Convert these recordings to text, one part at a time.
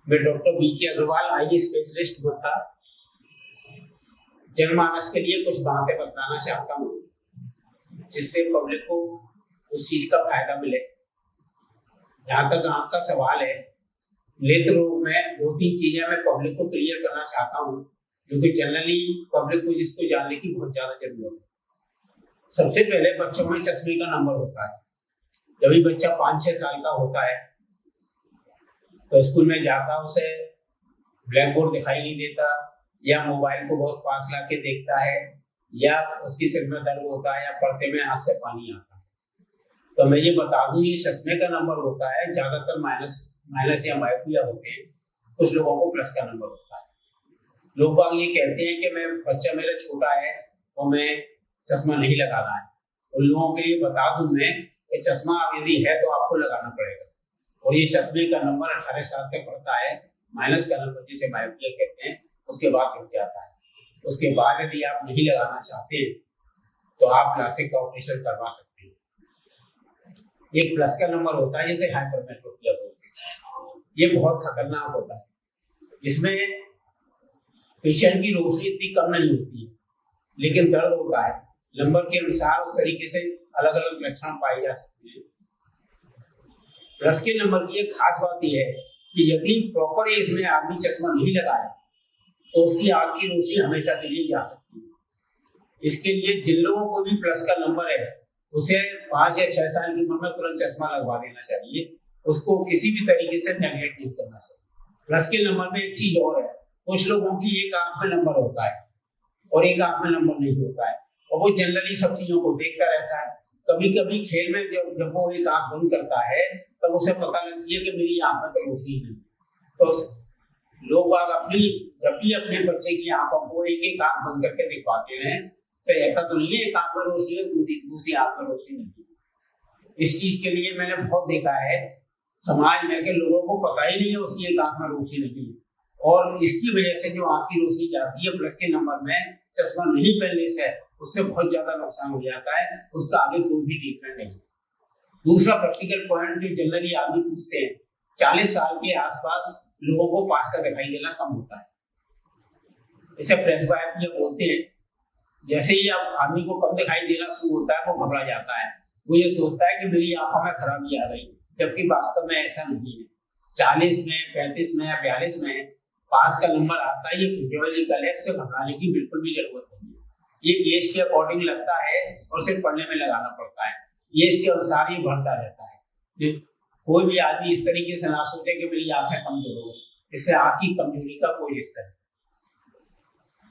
मैं doctor B K. Agarwal, eye specialist गोखा, जनमानस के लिए कुछ बातें बताना चाहता हूँ जिससे पब्लिक को उस चीज का फायदा मिले। जहाँ तक आपका सवाल है, नेत्र रोग में दो तीन चीजें मैं पब्लिक को क्लियर करना चाहता हूँ, क्योंकि जनरली पब्लिक को जिसको जानने की बहुत ज्यादा जरूरत है। सबसे पहले बच्चों में चश्मे का नंबर होता है। जब भी बच्चा 5-6 साल का होता है तो स्कूल में जाता, उसे ब्लैक बोर्ड दिखाई नहीं देता, या मोबाइल को बहुत पास लाके देखता है, या उसकी सिर में दर्द होता है, या पढ़ते में आंख से पानी आता है। तो मैं ये बता दूं, ये चश्मे का नंबर होता है, ज्यादातर माइनस या मायोपिया होते हैं, कुछ लोगों को प्लस का नंबर होता है। लोग बाग ये कहते हैं कि बच्चा मेरा छोटा है और मैं चश्मा नहीं लगाना है। उन लोगों के लिए बता दूं मैं कि चश्मा यदि है तो आपको लगाना पड़ेगा, और ये चश्मे का नंबर 18 साल तक बढ़ता है। माइनस का नंबर जिसे मायोपिया कहते हैं, उसके बाद रुक जाता है। उसके बाद यदि आप नहीं लगाना चाहते तो आप लासिक का ऑपरेशन करवा सकते हैं। एक प्लस का नंबर होता है जिसे हाइपरमेट्रोपिया बोलते हैं, ये बहुत खतरनाक होता है। इसमें पेशेंट की रोशनी इतनी कम नहीं होती है, लेकिन दर्द होता है। नंबर के अनुसार उस तरीके से अलग अलग लक्षण पाए जा सकते हैं। प्लस के नंबर की एक खास बात यह है कि यदि प्रॉपर एज में आदमी चश्मा नहीं लगाया तो उसकी आंख की रोशनी हमेशा के लिए जा सकती है। इसके लिए जिन लोगों को भी प्लस का नंबर है, उसे 5 या 6 साल की उम्र में तुरंत चश्मा लगवा देना चाहिए। उसको किसी भी तरीके से नेगलेक्ट नहीं करना चाहिए। प्लस के नंबर में एक चीज और है, कुछ लोगों की एक आंख में नंबर होता है और एक आंख में नंबर नहीं होता है, और वो जनरली सब चीजों को देखता रहता है। कभी कभी खेल में जब वो एक आंख बंद करता है तब उसे पता लगती है कि मेरी आंख में तो रोशनी नहीं। तो लोग जब भी अपने बच्चे की आंखों को एक एक आंख बंद करके दिखवाते हैं, तो ऐसा तो नहीं है एक आंख में रोशनी है दूसरी आंख में रोशनी नहीं। इस चीज के लिए मैंने बहुत देखा है समाज में कि लोगों को पता ही नहीं है उसकी एक आंख में रोशनी नहीं है, और इसकी वजह से जो आंख की रोशनी जाती है प्लस के नंबर में, चश्मा नहीं पहनने से उससे बहुत ज्यादा नुकसान हो जाता है। उसका आगे कोई भी ट्रीटमेंट नहीं। दूसरा प्रैक्टिकल पॉइंट जो जनरली आदमी पूछते हैं, 40 साल के आसपास लोगों को पास का दिखाई देना कम होता है। इसे प्रेसबायोपिया बोलते हैं। जैसे ही अब आदमी को कम दिखाई देना शुरू होता है, वो घबरा जाता है। वो ये सोचता है कि मेरी आंखों में खराबी आ गई, जबकि वास्तव में ऐसा नहीं है। 40 में, 35 में या 42 में पास का नंबर आता है, ये फिजियोलॉजिकल है, इससे घबराने की बिल्कुल भी जरूरत नहीं है। ये एज के अकॉर्डिंग लगता है और सिर्फ पढ़ने में लगाना पड़ता है। एज के अनुसार ये बढ़ता रहता है। कोई भी आदमी इस तरीके से ना सोचे कि मेरी आंखें कमजोर हो गई, इससे आंख की कमजोरी का कोई रिश्ता नहीं।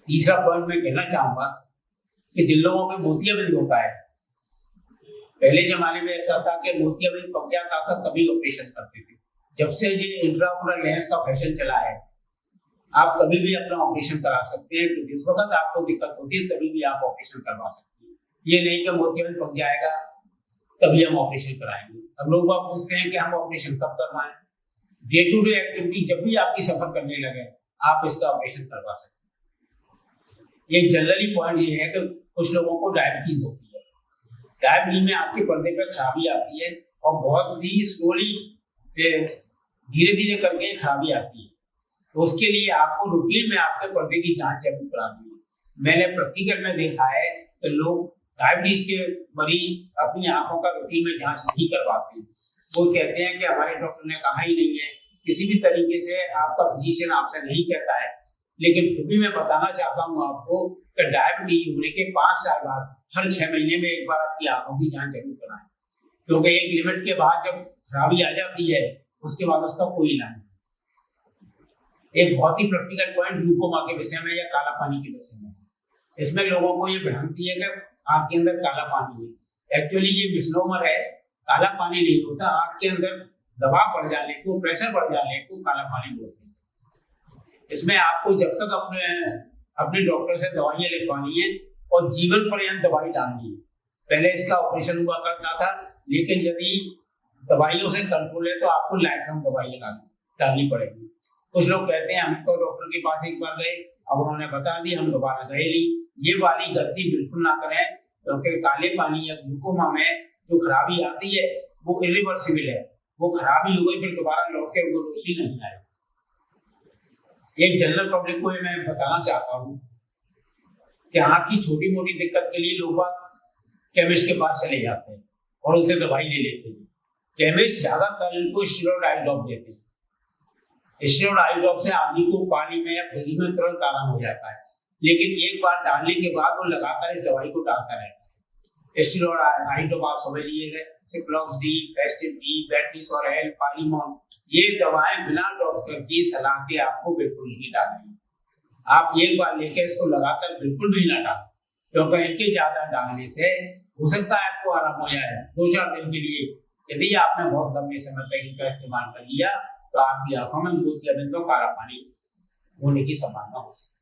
तीसरा पॉइंट मैं कहना चाहूंगा कि जिन लोगों में मोतियाबिंद होता है, पहले जमाने में ऐसा था कि मोतियाबिंद पक जाता था तभी ऑपरेशन करते थे। जब से ये इंट्राओकुलर लेंस का फैशन चला है, आप कभी भी अपना ऑपरेशन करा सकते हैं। जिस वक्त आपको दिक्कत होती है तभी भी आप ऑपरेशन करवा सकते हैं। ये नहीं कि मोतियाबिंद पक जाएगा तभी हम ऑपरेशन कराएंगे। अब लोग आप पूछते हैं कि हम ऑपरेशन कब करवाएं। डे टू डे एक्टिविटी जब भी आपकी सफर करने लगे, आप इसका ऑपरेशन करवा सकते हैं। एक जनरली पॉइंट ये है कि कुछ लोगों को डायबिटीज होती है। डायबिटीज में आपके पर्दे पर खराबी आती है और बहुत ही स्लोली धीरे धीरे करके खराबी आती है। तो उसके लिए आपको रूटीन में आपके पर्दे की जांच जरूर करानी है। मैंने प्रैक्टिकल में देखा है कि लोग डायबिटीज के मरीज अपनी आंखों का रूटीन में जांच नहीं करवाते। वो कहते हैं कि हमारे डॉक्टर ने कहा ही नहीं है। किसी भी तरीके से आपका फिजिशियन आपसे नहीं कहता है, लेकिन फिर भी मैं बताना चाहता हूँ आपको कि डायबिटीज होने के 5 साल बाद हर 6 महीने में एक बार आपकी आंखों की जांच जरूर कराएं, क्योंकि एक लिमिट के बाद जब खराबी आ जाती है उसके बाद उसका कोई इलाज नहीं। एक बहुत ही प्रैक्टिकल पॉइंट ग्लूकोमा के विषय में या काला पानी के विषय में। इसमें लोगों को ये भ्रांति है कि आंख के अंदर काला पानी है। एक्चुअली ये मिसनोमर है। काला पानी नहीं होता। आंख के अंदर दबाव बढ़ जाने को, प्रेशर बढ़ जाने को काला पानी बोलते हैं। इसमें आपको जब तक अपने डॉक्टर से दवाइयां लिखवानी है और जीवन पर्यंत दवाई डालनी है। पहले इसका ऑपरेशन हुआ करता था, लेकिन यदि दवाइयों से कंट्रोल है तो आपको लाइफ लॉन्ग दवाइयां डालनी पड़ेगी। कुछ लोग कहते हैं हम तो डॉक्टर के पास एक बार गए, अब उन्होंने बता दी, हम दोबारा गए नहीं। ये वाली गलती बिल्कुल ना करें, क्योंकि काले पानी या ग्लूकोमा में जो खराबी आती है वो इरिवर्सिबल है। वो खराबी हो गई, फिर दोबारा लौट के वो रोशनी नहीं आएगी। एक जनरल पब्लिक को मैं बताना चाहता हूँ कि आँख की छोटी मोटी दिक्कत के लिए लोग केमिस्ट के पास चले जाते हैं और उनसे दवाई ले लेते हैं। केमिस्ट ज्यादातर इनको स्टेरॉइड आई ड्रॉप देते हैं। स्टेरॉइड आई ड्रॉप से आदमी को पानी में या फ्रिज में तुरंत आराम हो जाता है, लेकिन एक बार डालने के बाद वो लगातार इस दवाई को डालता रहता है। स्टेरॉइड आई ड्रॉप आप समझ लीजिएगा, सिक्लोक्स डी, फेस्टिन डी, बेटनीसोरेल, पालीमोन, ये दवाएं बिना डॉक्टर की सलाह के आपको बिल्कुल नहीं डालनी। आप एक बार लेके इसको लगातार बिल्कुल भी ना डालें, क्योंकि इनके ज्यादा डालने से हो सकता है आपको आराम हो जाए 2-4 दिन के लिए। यदि आपने बहुत लंबे समय तक इनका इस्तेमाल कर लिया तो आपकी आंखों में मोतियाबिंद और काला पानी होने की संभावना हो सकती है।